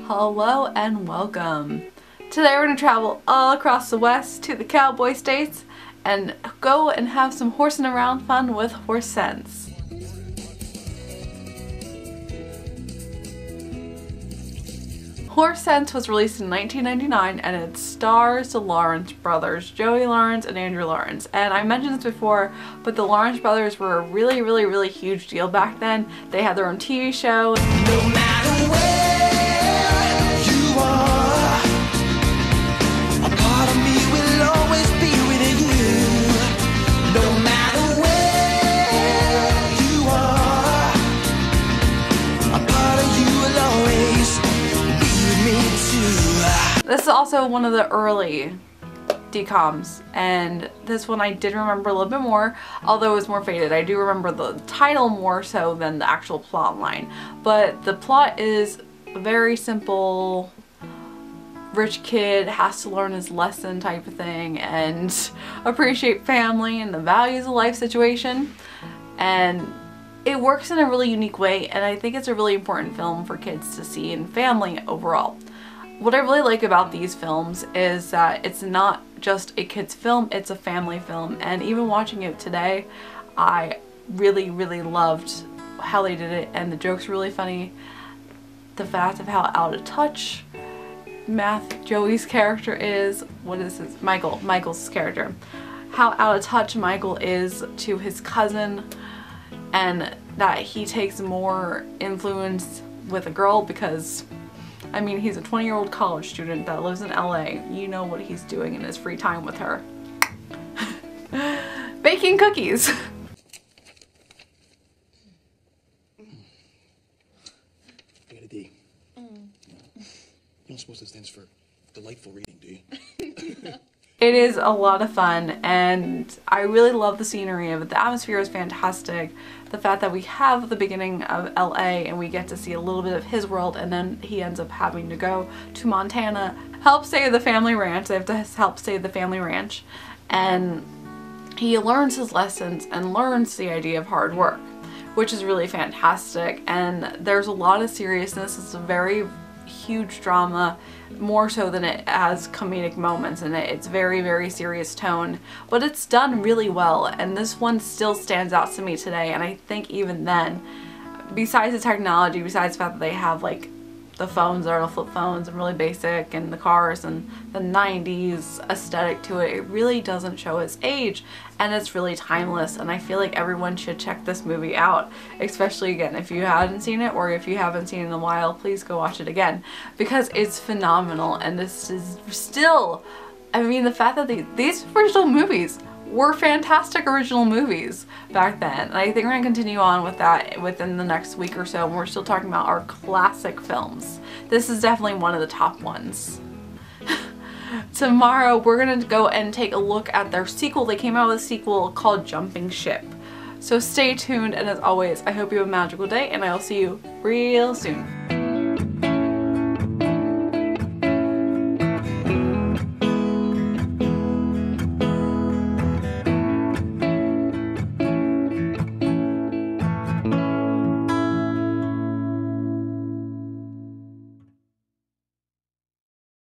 Hello and welcome. Today we're going to travel all across the West to the cowboy states and go and have some horsing around fun with Horse Sense. Horse Sense was released in 1999 and it stars the Lawrence brothers, Joey Lawrence and Andrew Lawrence. And I mentioned this before, but the Lawrence brothers were a really huge deal back then. They had their own TV show. No matter where you are, a part of me will always be with you. No matter where you are, a part of you will always be with me too. This is also one of the early DCOMs, and this one I did remember a little bit more, although it was more faded. I do remember the title more so than the actual plot line, but the plot is very simple. Rich kid has to learn his lesson type of thing and appreciate family and the values of life situation, and it works in a really unique way, and I think it's a really important film for kids to see and family overall. What I really like about these films is that it's not just a kid's film, it's a family film, and even watching it today, I really loved how they did it, and the jokes were really funny. The fact of how out of touch Joey's character is, Michael's character, how out of touch Michael is to his cousin, and that he takes more influence with a girl because, I mean, he's a 20-year-old college student that lives in LA. You know what he's doing in his free time with her. Baking cookies. I got a D. You don't suppose that stands for delightful reading, do you? It is a lot of fun, and I really love the scenery of it. The atmosphere is fantastic. The fact that we have the beginning of LA and we get to see a little bit of his world, and then he ends up having to go to Montana, help save the family ranch. They have to help save the family ranch, and he learns his lessons and learns the idea of hard work, which is really fantastic. And there's a lot of seriousness. It's a very huge drama, more so than it has comedic moments in it. It's very serious tone, but it's done really well, and this one still stands out to me today. And I think even then, besides the technology, besides the fact that they have like the phones that are the flip phones and really basic, and the cars and the 90s aesthetic to it, it really doesn't show its age, and it's really timeless. And I feel like everyone should check this movie out, especially again if you hadn't seen it, or if you haven't seen it in a while, please go watch it again because it's phenomenal. And this is still, I mean, the fact that these original movies were fantastic original movies back then, and I think we're going to continue on with that within the next week or so, and we're still talking about our classic films. This is definitely one of the top ones. Tomorrow we're going to go and take a look at their sequel. They came out with a sequel called Jumping Ship. So stay tuned, and as always, I hope you have a magical day, and I will see you real soon.